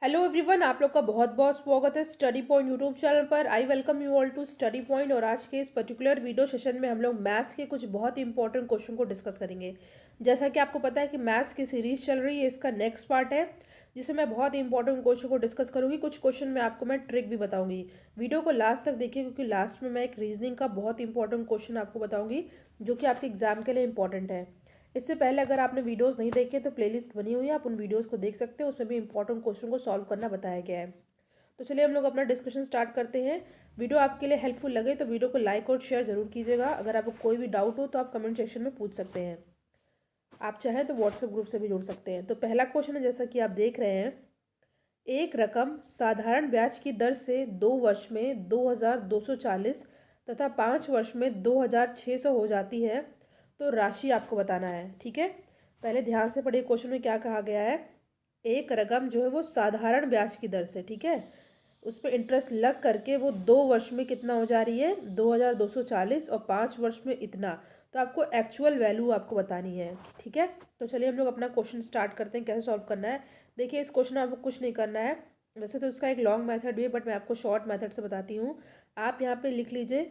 Hello everyone, आप लोग का बहुत बहुत स्वागत है स्टडी पॉइंट यूट्यूब चैनल पर। I welcome you all to study point. और आज के इस पर्टिकुलर वीडियो सेशन में हम लोग मैथ्स के कुछ बहुत ही इंपॉर्टेंट क्वेश्चन को डिस्कस करेंगे। जैसा कि आपको पता है कि मैथ्स की सीरीज चल रही है, इसका नेक्स्ट पार्ट है जिसमें मैं बहुत ही इंपॉर्टेंट क्वेश्चन को डिस्कस करूंगी। कुछ क्वेश्चन में आपको मैं ट्रिक भी बताऊंगी। वीडियो को लास्ट तक देखिए, क्योंकि लास्ट में मैं एक रीजनिंग का बहुत इंपॉर्टेंट क्वेश्चन आपको बताऊंगी जो कि आपके एग्जाम के लिए इंपॉर्टेंट है। इससे पहले अगर आपने वीडियोस नहीं देखे तो प्लेलिस्ट बनी हुई है, आप उन वीडियोस को देख सकते हैं। उसमें भी इंपॉर्टेंट क्वेश्चन को सॉल्व करना बताया गया है। तो चलिए हम लोग अपना डिस्कशन स्टार्ट करते हैं। वीडियो आपके लिए हेल्पफुल लगे तो वीडियो को लाइक और शेयर जरूर कीजिएगा। अगर आपको कोई भी डाउट हो तो आप कमेंट सेक्शन में पूछ सकते हैं। आप चाहें तो व्हाट्सएप ग्रुप से भी जुड़ सकते हैं। तो पहला क्वेश्चन है, जैसा कि आप देख रहे हैं, एक रकम साधारण ब्याज की दर से 2 वर्ष में 2240 तथा 5 वर्ष में 2600 हो जाती है, तो राशि आपको बताना है। ठीक है, पहले ध्यान से पढ़िए क्वेश्चन में क्या कहा गया है। एक रकम जो है वो साधारण ब्याज की दर से, ठीक है, उस पर इंटरेस्ट लग करके वो 2 वर्ष में कितना हो जा रही है, 2240, और 5 वर्ष में इतना। तो आपको एक्चुअल वैल्यू आपको बतानी है। ठीक है, तो चलिए हम लोग अपना क्वेश्चन स्टार्ट करते हैं, कैसे सॉल्व करना है। देखिए, इस क्वेश्चन में आपको कुछ नहीं करना है। वैसे तो उसका एक लॉन्ग मेथड भी है, बट मैं आपको शॉर्ट मेथड से बताती हूँ। आप यहाँ पे लिख लीजिए,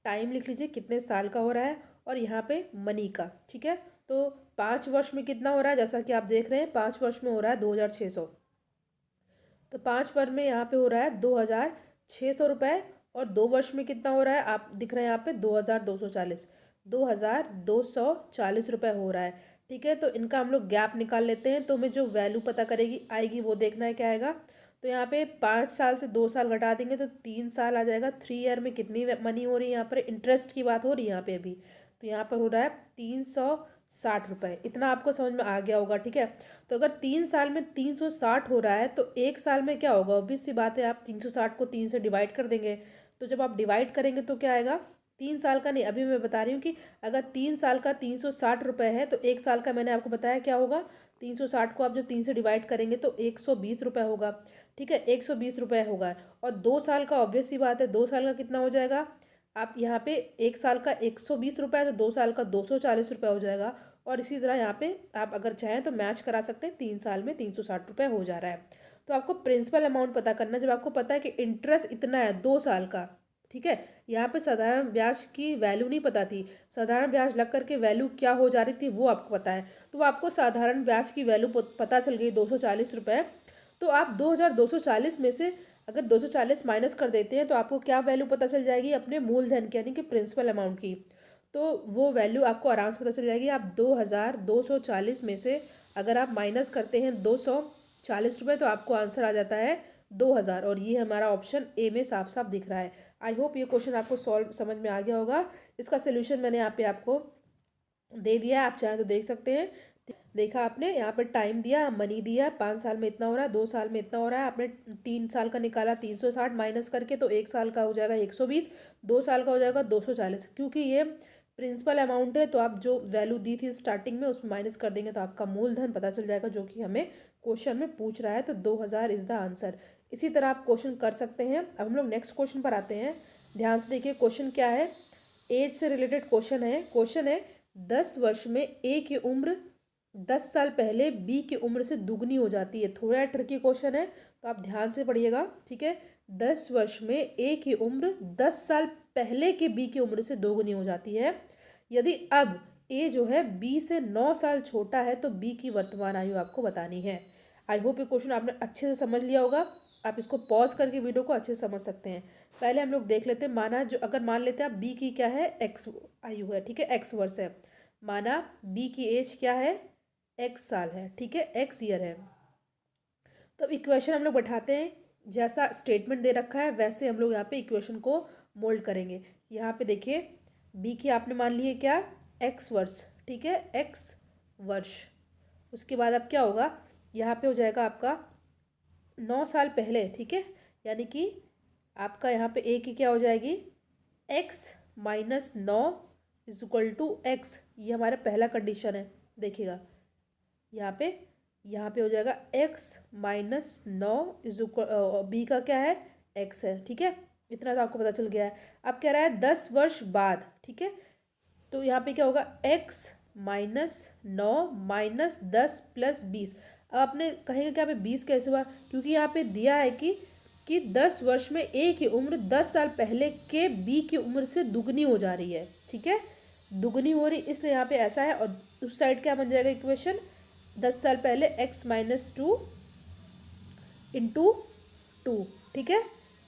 टाइम लिख लीजिए कितने साल का हो रहा है, और यहाँ पे मनी का। ठीक है, तो 5 वर्ष में कितना हो रहा है, जैसा कि आप देख रहे हैं 5 वर्ष में हो रहा है 2600। तो 5 वर्ष में यहाँ पे हो रहा है 2600 रुपये, और 2 वर्ष में कितना हो रहा है, आप दिख रहे हैं यहाँ पे 2240। 2240 रुपये हो रहा है। ठीक है, तो इनका हम लोग गैप निकाल लेते हैं। तो हमें जो वैल्यू पता करेगी आएगी वो देखना है क्या आएगा। तो यहाँ पे 5 साल से 2 साल घटा देंगे तो 3 साल आ जाएगा। 3 ईयर में कितनी मनी हो रही है, यहाँ पर इंटरेस्ट की बात हो रही है यहाँ पे अभी। तो यहाँ पर हो रहा है 360 रुपये। इतना आपको समझ में आ गया होगा। ठीक है, तो अगर 3 साल में 360 हो रहा है तो एक साल में क्या होगा, ऑब्वियस सी बात है, आप 360 को 3 से डिवाइड कर देंगे। तो जब आप डिवाइड करेंगे तो क्या आएगा, 3 साल का नहीं, अभी मैं बता रही हूँ कि अगर 3 साल का 360 रुपये है तो एक साल का मैंने आपको बताया क्या होगा। 360 को आप जब 3 से डिवाइड करेंगे तो 120 रुपये होगा। ठीक है, 120 रुपये होगा। और 2 साल का ऑब्वियस सी बात है, 2 साल का कितना हो जाएगा। आप यहाँ पे एक साल का 120 रुपये है तो 2 साल का 240 रुपये हो जाएगा। और इसी तरह यहाँ पे आप अगर चाहें तो मैच करा सकते हैं, 3 साल में 360 रुपये हो जा रहा है। तो आपको प्रिंसिपल अमाउंट पता करना है। जब आपको पता है कि इंटरेस्ट इतना है 2 साल का, ठीक है, यहाँ पे साधारण ब्याज की वैल्यू नहीं पता थी, साधारण ब्याज लग करके वैल्यू क्या हो जा रही थी वो आपको पता है। तो आपको साधारण ब्याज की वैल्यू पता चल गई 240 रुपये। तो आप 2240 में से अगर 240 माइनस कर देते हैं तो आपको क्या वैल्यू पता चल जाएगी, अपने मूलधन की, यानी कि प्रिंसिपल अमाउंट की। तो वो वैल्यू आपको आराम से पता चल जाएगी। आप 2240 में से अगर आप माइनस करते हैं 240 रुपये तो आपको आंसर आ जाता है 2000। और ये हमारा ऑप्शन ए में साफ साफ दिख रहा है। आई होप ये क्वेश्चन आपको सॉल्व समझ में आ गया होगा। इसका सोल्यूशन मैंने यहाँ पे आपको दे दिया है, आप चाहें तो देख सकते हैं। देखा आपने, यहाँ पर टाइम दिया, मनी दिया, 5 साल में इतना हो रहा है, 2 साल में इतना हो रहा है। आपने 3 साल का निकाला 360 माइनस करके, तो एक साल का हो जाएगा 120, 2 साल का हो जाएगा 240। क्योंकि ये प्रिंसिपल अमाउंट है तो आप जो वैल्यू दी थी स्टार्टिंग में उसमें माइनस कर देंगे तो आपका मूलधन पता चल जाएगा, जो कि हमें क्वेश्चन में पूछ रहा है। तो 2000 इज द आंसर। इसी तरह आप क्वेश्चन कर सकते हैं। अब हम लोग नेक्स्ट क्वेश्चन पर आते हैं। ध्यान से देखिए क्वेश्चन क्या है, एज से रिलेटेड क्वेश्चन है। क्वेश्चन है, 10 वर्ष में ए की उम्र 10 साल पहले बी की उम्र से दुगनी हो जाती है। थोड़ा ट्रिकी क्वेश्चन है तो आप ध्यान से पढ़िएगा। ठीक है, 10 वर्ष में ए की उम्र 10 साल पहले के बी की उम्र से दोगुनी हो जाती है। यदि अब ए जो है बी से 9 साल छोटा है तो बी की वर्तमान आयु आपको बतानी है। आई होप ये क्वेश्चन आपने अच्छे से समझ लिया होगा। आप इसको पॉज करके वीडियो को अच्छे से समझ सकते हैं। पहले हम लोग देख लेते हैं, माना जो अगर मान लेते हैं आप बी की क्या है, एक्स आयु है। ठीक है, एक्स वर्ष है। माना बी की एज क्या है, एक्स साल है। ठीक है, एक्स ईयर है। तो अब इक्वेशन हम लोग बैठाते हैं, जैसा स्टेटमेंट दे रखा है वैसे हम लोग यहाँ पे इक्वेशन को मोल्ड करेंगे। यहाँ पे देखिए, बी की आपने मान ली है क्या, एक्स वर्ष। ठीक है, एक्स वर्ष। उसके बाद अब क्या होगा, यहाँ पे हो जाएगा आपका 9 साल पहले। ठीक है, यानी कि आपका यहाँ पे ए की क्या हो जाएगी, x minus 9 is equal to x. ये हमारा पहला कंडीशन है। देखिएगा यहाँ पे हो जाएगा x-9 इज इक्वल, बी का क्या है, x है। ठीक है, इतना तो आपको पता चल गया है। अब कह रहा है 10 वर्ष बाद। ठीक है, तो यहाँ पे क्या होगा, x-9 -10 + 20। आपने कहेंगे कि यहाँ पे 20 कैसे हुआ, क्योंकि यहाँ पे दिया है कि 10 वर्ष में ए की उम्र 10 साल पहले के बी की उम्र से दुगनी हो जा रही है। ठीक है, दुगनी हो रही, इसलिए यहाँ पे ऐसा है। और उस साइड क्या बन जाएगा इक्वेशन, 10 साल पहले x-2 इंटू 2। ठीक है,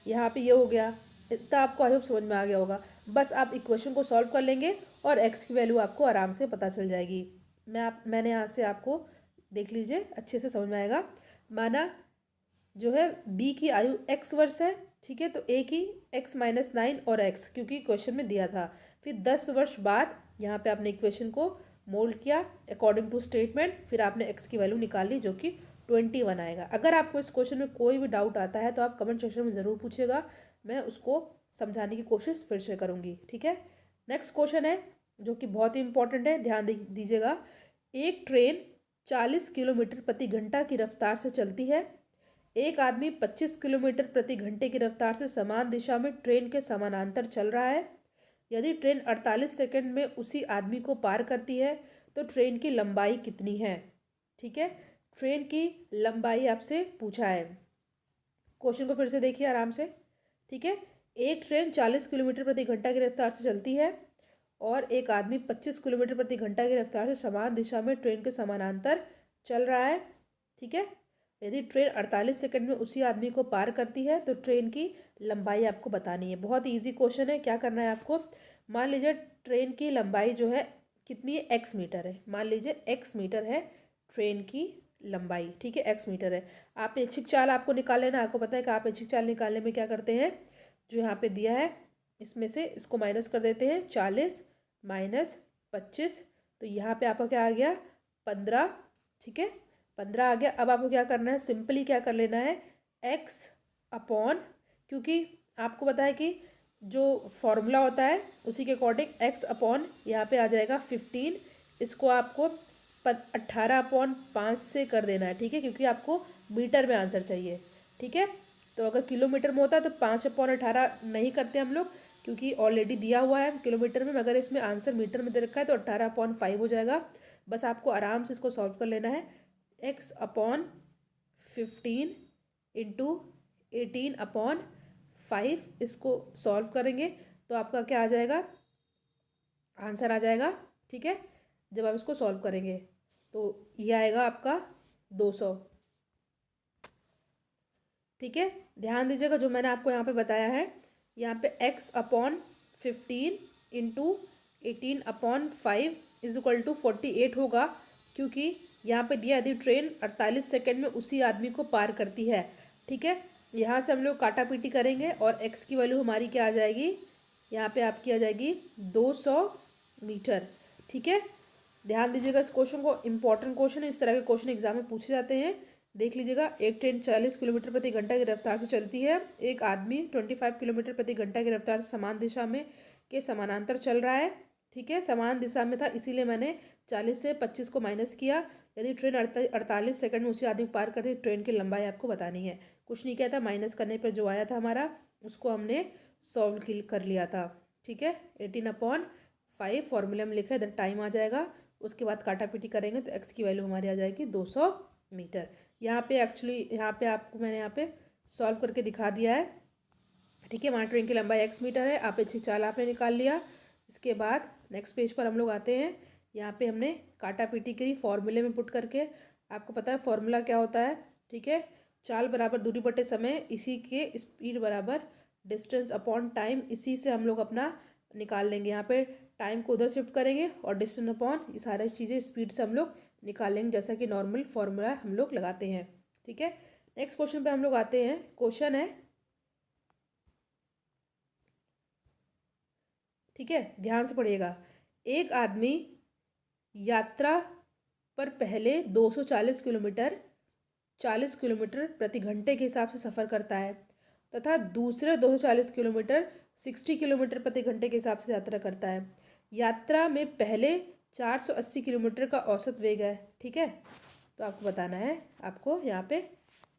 यहाँ पे ये हो गया। इतना आपको आई होप समझ में आ गया होगा। बस आप इक्वेशन को सॉल्व कर लेंगे और x की वैल्यू आपको आराम से पता चल जाएगी। मैंने यहाँ से आपको देख लीजिए, अच्छे से समझ में आएगा। माना जो है b की आयु x वर्ष है, ठीक है, तो a की x-9 और x, क्योंकि क्वेश्चन में दिया था। फिर 10 वर्ष बाद यहाँ पे आपने इक्वेशन को मोल्ड किया अकॉर्डिंग टू स्टेटमेंट, फिर आपने x की वैल्यू निकाल ली जो कि 21 आएगा। अगर आपको इस क्वेश्चन में कोई भी डाउट आता है तो आप कमेंट सेक्शन में ज़रूर पूछिएगा, मैं उसको समझाने की कोशिश फिर से करूँगी। ठीक है, नेक्स्ट क्वेश्चन है जो कि बहुत ही इंपॉर्टेंट है, ध्यान दीजिएगा। एक ट्रेन 40 किलोमीटर प्रति घंटा की रफ्तार से चलती है। एक आदमी 25 किलोमीटर प्रति घंटे की रफ्तार से समान दिशा में ट्रेन के समानांतर चल रहा है। यदि ट्रेन 48 सेकंड में उसी आदमी को पार करती है तो ट्रेन की लंबाई कितनी है। ठीक है, ट्रेन की लंबाई आपसे पूछा है। क्वेश्चन को फिर से देखिए आराम से। ठीक है, एक ट्रेन 40 किलोमीटर प्रति घंटा की रफ्तार से चलती है और एक आदमी 25 किलोमीटर प्रति घंटा की रफ्तार से समान दिशा में ट्रेन के समानांतर चल रहा है। ठीक है, यदि ट्रेन 48 सेकंड में उसी आदमी को पार करती है तो ट्रेन की लंबाई आपको बतानी है। बहुत ईजी क्वेश्चन है। क्या करना है आपको, मान लीजिए ट्रेन की लंबाई जो है कितनी है, x मीटर है। मान लीजिए x मीटर है ट्रेन की लंबाई। ठीक है, x मीटर है। आप ऐच्छिक चाल आपको निकाल लेना। आपको पता है कि आप ऐच्छिक चाल निकालने में क्या करते हैं, जो यहाँ पे दिया है इसमें से इसको माइनस कर देते हैं, 40 माइनस 25, तो यहाँ पे आपका क्या आ गया, 15। ठीक है, 15 आ गया। अब आपको क्या करना है, सिंपली क्या कर लेना है, x अपॉन, क्योंकि आपको पता है कि जो फॉर्मूला होता है उसी के अकॉर्डिंग x अपॉन यहाँ पे आ जाएगा 15। इसको आपको 18/5 से कर देना है। ठीक है, क्योंकि आपको मीटर में आंसर चाहिए। ठीक है, तो अगर किलोमीटर में होता है तो 5/18 नहीं करते हम लोग, क्योंकि ऑलरेडी दिया हुआ है किलोमीटर में, मगर इसमें आंसर मीटर में दे रखा है तो 18/5 हो जाएगा। बस आपको आराम से इसको सॉल्व कर लेना है। x/15 इंटू 18/5, इसको सॉल्व करेंगे तो आपका क्या आ जाएगा, आंसर आ जाएगा। ठीक है, जब आप इसको सॉल्व करेंगे तो ये आएगा आपका 200। ठीक है, ध्यान दीजिएगा जो मैंने आपको यहाँ पे बताया है, यहाँ पे x/15 into 18/5 is equal to 48 होगा, क्योंकि यहाँ पे दिया यदि ट्रेन 48 सेकंड में उसी आदमी को पार करती है। ठीक है, यहाँ से हम लोग काटा पीटी करेंगे और x की वैल्यू हमारी क्या आ जाएगी, यहाँ पे आपकी आ जाएगी 200 मीटर। ठीक है, ध्यान दीजिएगा इस क्वेश्चन को, इंपॉर्टेंट क्वेश्चन है। इस तरह के क्वेश्चन एग्जाम में पूछे जाते हैं। देख लीजिएगा, एक ट्रेन 40 किलोमीटर प्रति घंटा की रफ्तार से चलती है। एक आदमी 25 किलोमीटर प्रति घंटा की रफ्तार से समान दिशा में के समानांतर चल रहा है। ठीक है, समान दिशा में था इसीलिए मैंने 40 से 25 को माइनस किया। यदि ट्रेन 48 सेकंड में उसी आदमी को पार करती है, ट्रेन की लंबाई आपको बतानी है। कुछ नहीं किया था, माइनस करने पर जो आया था हमारा उसको हमने सॉल्व कर लिया था। ठीक है, 18/5 फॉर्मूला में लिखा है, इधर टाइम आ जाएगा। उसके बाद काटा पीटी करेंगे तो x की वैल्यू हमारी आ जाएगी 200 मीटर। यहाँ पे एक्चुअली यहाँ पे आपको मैंने यहाँ पे सॉल्व करके दिखा दिया है। ठीक है, वहाँ ट्रेन की लंबाई x मीटर है, आप ऐच्छिक चाल आपने निकाल लिया। इसके बाद नेक्स्ट पेज पर हम लोग आते हैं। यहाँ पे हमने काटा पीटी करी फॉर्मूले में पुट करके। आपको पता है फॉर्मूला क्या होता है। ठीक है, चाल बराबर दूरी बटे समय, इसी के स्पीड बराबर डिस्टेंस अपॉन टाइम, इसी से हम लोग अपना निकाल लेंगे। यहाँ पे टाइम को उधर शिफ्ट करेंगे और डिस्टेंस अपॉन ये सारी चीज़ें स्पीड से हम लोग निकाल लेंगे, जैसा कि नॉर्मल फॉर्मूला हम लोग लगाते हैं। ठीक है, नेक्स्ट क्वेश्चन पे हम लोग आते हैं। क्वेश्चन है, ठीक है, ध्यान से पढ़िएगा। एक आदमी यात्रा पर पहले 240 किलोमीटर 40 किलोमीटर प्रति घंटे के हिसाब से सफ़र करता है तथा दूसरे 240 किलोमीटर 60 किलोमीटर प्रति घंटे के हिसाब से यात्रा करता है। यात्रा में पहले 480 किलोमीटर का औसत वेग है। ठीक है, तो आपको बताना है, आपको यहाँ पे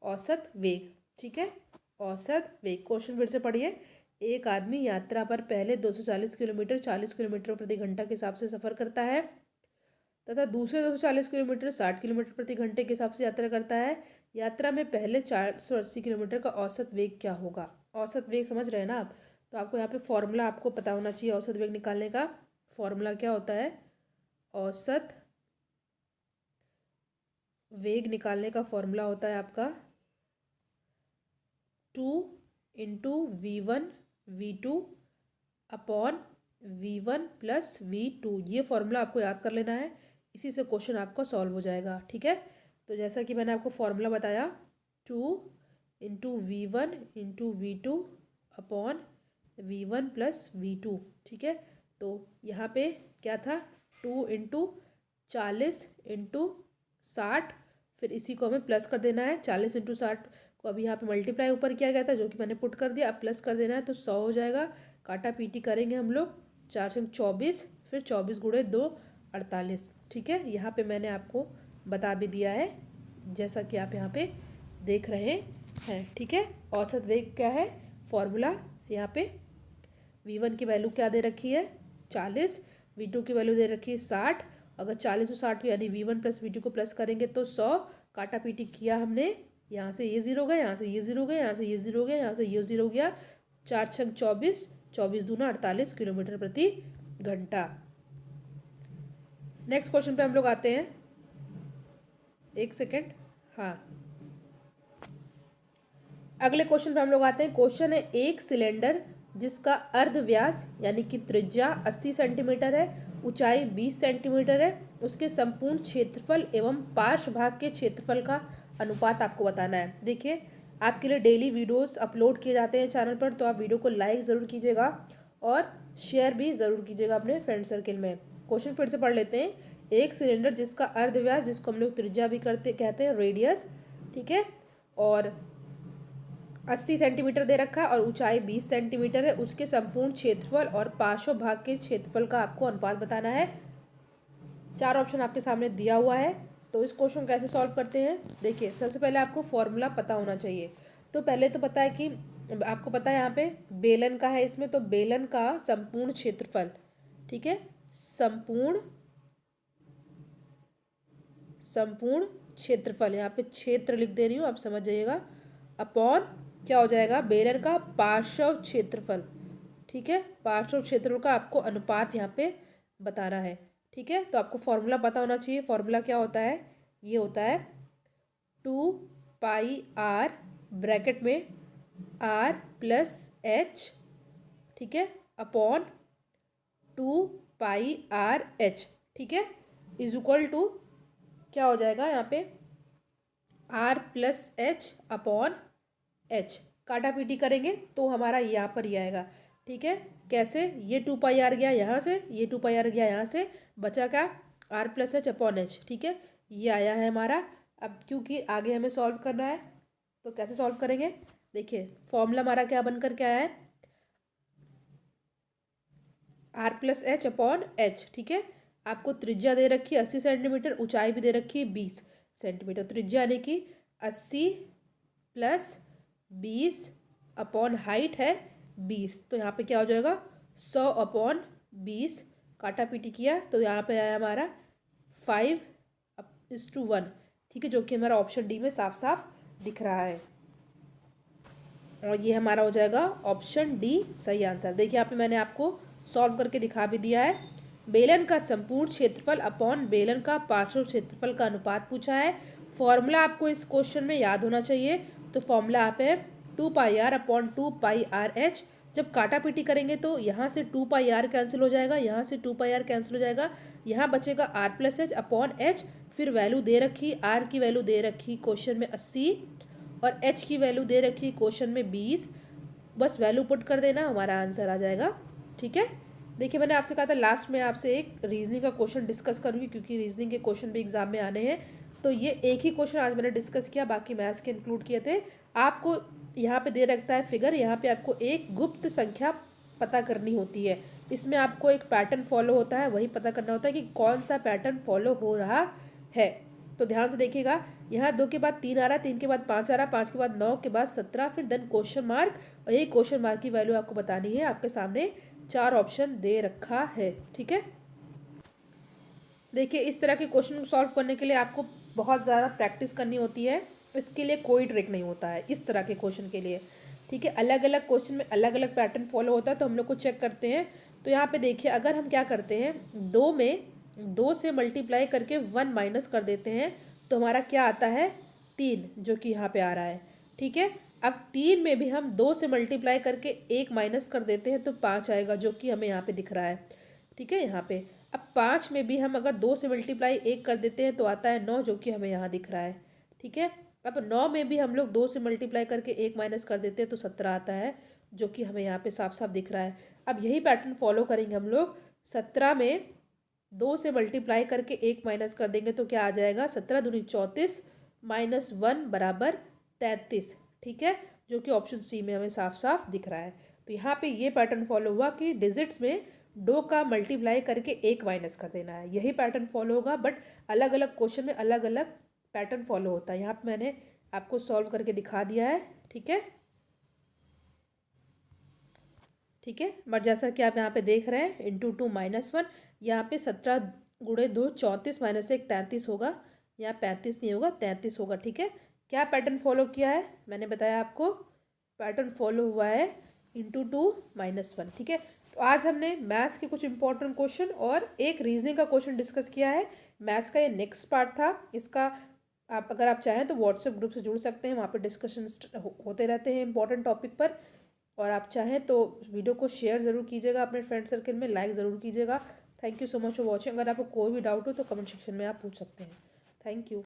औसत वेग। ठीक है, औसत वेग। क्वेश्चन फिर से पढ़िए। एक आदमी यात्रा पर पहले 240 किलोमीटर 40 किलोमीटर प्रति घंटा के हिसाब से सफ़र करता है तथा दूसरे 240 किलोमीटर 60 किलोमीटर प्रति घंटे के हिसाब से यात्रा करता है। यात्रा में पहले 480 किलोमीटर का औसत वेग क्या होगा। औसत वेग समझ रहे हैं ना आप। तो आपको यहाँ पे फॉर्मूला आपको पता होना चाहिए औसत वेग निकालने का। फॉर्मूला क्या होता है, औसत वेग निकालने का फॉर्मूला होता है आपका 2 × V1 V2 upon V1 + V2। ये फॉर्मूला आपको याद कर लेना है, इसी से क्वेश्चन आपका सॉल्व हो जाएगा। ठीक है, तो जैसा कि मैंने आपको फॉर्मूला बताया 2 × V1 × V2 upon V1 + V2। ठीक है, तो यहाँ पे क्या था 2 × 40 × 60, फिर इसी को हमें प्लस कर देना है। 40 × 60 को अभी यहाँ पे मल्टीप्लाई ऊपर किया गया था जो कि मैंने पुट कर दिया, अब प्लस कर देना है तो 100 हो जाएगा। काटा पीटी करेंगे हम लोग, 4 × 24, फिर 24 × 2 48। ठीक है, यहाँ पे मैंने आपको बता भी दिया है जैसा कि आप यहाँ पे देख रहे हैं। ठीक है, औसत वेग क्या है, फॉर्मूला यहाँ पे V1 की वैल्यू क्या दे रखी है 40, V2 की वैल्यू दे रखी है 60। अगर 40 और 60 को यानी V1 + V2 को प्लस करेंगे तो 100। काटा पीटी किया हमने, यहाँ से ये 0 गया, यहाँ से ये 0 गया, यहाँ से ये 0 गया, यहाँ से ये 0 गया। 4 × 6 = 24, 24 दूना 48 किलोमीटर प्रति घंटा। नेक्स्ट क्वेश्चन पे हम लोग आते हैं। एक सेकेंड, हाँ, अगले क्वेश्चन पे हम लोग आते हैं। क्वेश्चन है, एक सिलेंडर जिसका अर्ध व्यास यानी कि त्रिज्या 80 सेंटीमीटर है, ऊंचाई 20 सेंटीमीटर है, उसके संपूर्ण क्षेत्रफल एवं पार्श्व भाग के क्षेत्रफल का अनुपात आपको बताना है। देखिए, आपके लिए डेली वीडियोस अपलोड किए जाते हैं चैनल पर, तो आप वीडियो को लाइक ज़रूर कीजिएगा और शेयर भी ज़रूर कीजिएगा अपने फ्रेंड सर्किल में। क्वेश्चन फिर से पढ़ लेते हैं। एक सिलेंडर जिसका अर्ध व्यास, जिसको हम लोग त्रिज्या भी कहते हैं, रेडियस, ठीक है, और 80 सेंटीमीटर दे रखा है और ऊंचाई 20 सेंटीमीटर है, उसके संपूर्ण क्षेत्रफल और पार्श्व भाग के क्षेत्रफल का आपको अनुपात बताना है। 4 ऑप्शन आपके सामने दिया हुआ है, तो इस क्वेश्चन को कैसे सॉल्व करते हैं। देखिए, सबसे पहले आपको फॉर्मूला पता होना चाहिए। तो पहले तो पता है कि आपको पता है यहाँ पे बेलन का है इसमें, तो बेलन का संपूर्ण क्षेत्रफल, ठीक है, संपूर्ण क्षेत्रफल, यहाँ पे क्षेत्र लिख दे रही हूँ, आप समझ जाइएगा, अपॉन क्या हो जाएगा, बेलन का पार्श्व क्षेत्रफल। ठीक है, पार्श्व क्षेत्रफल का आपको अनुपात यहाँ पे बताना है। ठीक है, तो आपको फॉर्मूला पता होना चाहिए। फॉर्मूला क्या होता है, ये होता है 2πr ब्रैकेट में r + h, ठीक है, अपॉन 2πrh, ठीक है, इज इक्वल टू क्या हो जाएगा यहाँ पे r + h अपॉन h। काटा पीटी करेंगे तो हमारा यहाँ पर ही आएगा। ठीक है, कैसे, ये 2πr गया यहाँ से, ये 2πr गया यहाँ से, बचा क्या r + h अपॉन h। ठीक है, ये आया है हमारा। अब क्योंकि आगे हमें सॉल्व करना है तो कैसे सॉल्व करेंगे, देखिए फॉर्मूला हमारा क्या बनकर के आया है, r + h अपॉन h। ठीक है, आपको त्रिज्या दे रखी है 80 सेंटीमीटर, ऊंचाई भी दे रखी है 20 सेंटीमीटर। त्रिज्या यानी कि 80 + 20 अपॉन हाइट है 20, तो यहाँ पे क्या हो जाएगा 100 अपॉन 20। काटा पीटी किया तो यहाँ पे आया हमारा 5:1। ठीक है, जो कि हमारा ऑप्शन डी में साफ साफ दिख रहा है, और ये हमारा हो जाएगा ऑप्शन डी सही आंसर। देखिए, यहाँ पे मैंने आपको सॉल्व करके दिखा भी दिया है। बेलन का संपूर्ण क्षेत्रफल अपॉन बेलन का पार्श्व क्षेत्रफल का अनुपात पूछा है। फॉर्मूला आपको इस क्वेश्चन में याद होना चाहिए। तो फॉर्मूला आप है 2πr अपॉन 2πrh। जब काटा पीटी करेंगे तो यहाँ से 2πr कैंसिल हो जाएगा, यहाँ से 2πr कैंसिल हो जाएगा, यहाँ बचेगा r + h अपॉन h। फिर वैल्यू दे रखी, r की वैल्यू दे रखी क्वेश्चन में 80 और h की वैल्यू दे रखी क्वेश्चन में 20। बस वैल्यू पुट कर देना, हमारा आंसर आ जाएगा। ठीक है, देखिए मैंने आपसे कहा था लास्ट में आपसे एक रीजनिंग का क्वेश्चन डिस्कस करूँगी, क्योंकि रीजनिंग के क्वेश्चन भी एग्जाम में आने हैं। तो ये एक ही क्वेश्चन आज मैंने डिस्कस किया, बाकी मैथ्स के इंक्लूड किए थे। आपको यहाँ पे दे रखता है फिगर, यहाँ पे आपको एक गुप्त संख्या पता करनी होती है। इसमें आपको एक पैटर्न फॉलो होता है, वही पता करना होता है कि कौन सा पैटर्न फॉलो हो रहा है। तो ध्यान से देखिएगा, यहाँ 2 के बाद 3 आ रहा है, 3 के बाद 5 आ रहा है, 5 के बाद 9 के बाद 17, फिर देन क्वेश्चन मार्क, और यही क्वेश्चन मार्क की वैल्यू आपको बतानी है। आपके सामने 4 ऑप्शन दे रखा है। ठीक है, देखिए इस तरह के क्वेश्चन को सॉल्व करने के लिए आपको बहुत ज़्यादा प्रैक्टिस करनी होती है, इसके लिए कोई ट्रिक नहीं होता है इस तरह के क्वेश्चन के लिए। ठीक है, अलग अलग क्वेश्चन में अलग अलग पैटर्न फॉलो होता है, तो हम लोग को चेक करते हैं। तो यहाँ पे देखिए अगर हम क्या करते हैं, दो में दो से मल्टीप्लाई करके वन माइनस कर देते हैं तो हमारा क्या आता है, तीन, जो कि यहाँ पे आ रहा है। ठीक है, अब तीन में भी हम दो से मल्टीप्लाई करके एक माइनस कर देते हैं तो पाँच आएगा, जो कि हमें यहाँ पे दिख रहा है। ठीक है, यहाँ पे अब पाँच में भी हम अगर दो से मल्टीप्लाई एक कर देते हैं तो आता है नौ, जो कि हमें यहाँ दिख रहा है। ठीक है, अब नौ में भी हम लोग दो से मल्टीप्लाई करके एक माइनस कर देते हैं तो सत्रह आता है, जो कि हमें यहाँ पे साफ साफ दिख रहा है। अब यही पैटर्न फॉलो करेंगे हम लोग, सत्रह में दो से मल्टीप्लाई करके एक माइनस कर देंगे तो क्या आ जाएगा, सत्रह दूनी चौंतीस माइनस वन बराबर तैंतीस। ठीक है, जो कि ऑप्शन सी में हमें साफ साफ दिख रहा है। तो यहाँ पे ये पैटर्न फॉलो हुआ कि डिजिट्स में दो का मल्टीप्लाई करके एक माइनस कर देना है, यही पैटर्न फॉलो होगा, बट अलग अलग क्वेश्चन में अलग अलग पैटर्न फॉलो होता है। यहाँ पे मैंने आपको सॉल्व करके दिखा दिया है। ठीक है, ठीक है, बट जैसा कि आप यहाँ पे देख रहे हैं, इंटू टू माइनस वन, यहाँ पे सत्रह गुणे दो चौंतीस माइनस एक तैंतीस होगा, यहाँ पैंतीस नहीं होगा, तैंतीस होगा। ठीक है, क्या पैटर्न फॉलो किया है, मैंने बताया आपको, पैटर्न फॉलो हुआ है इंटू टू माइनस वन। ठीक है, तो आज हमने मैथ्स के कुछ इंपॉर्टेंट क्वेश्चन और एक रीजनिंग का क्वेश्चन डिस्कस किया है। मैथ्स का ये नेक्स्ट पार्ट था, इसका आप अगर आप चाहें तो व्हाट्सएप ग्रुप से जुड़ सकते हैं, वहाँ पर डिस्कशन होते रहते हैं इंपॉर्टेंट टॉपिक पर। और आप चाहें तो वीडियो को शेयर ज़रूर कीजिएगा अपने फ्रेंड सर्कल में, लाइक ज़रूर कीजिएगा। Thank you so much for watching. अगर आपको कोई भी डाउट हो तो कमेंट सेक्शन में आप पूछ सकते हैं। Thank you.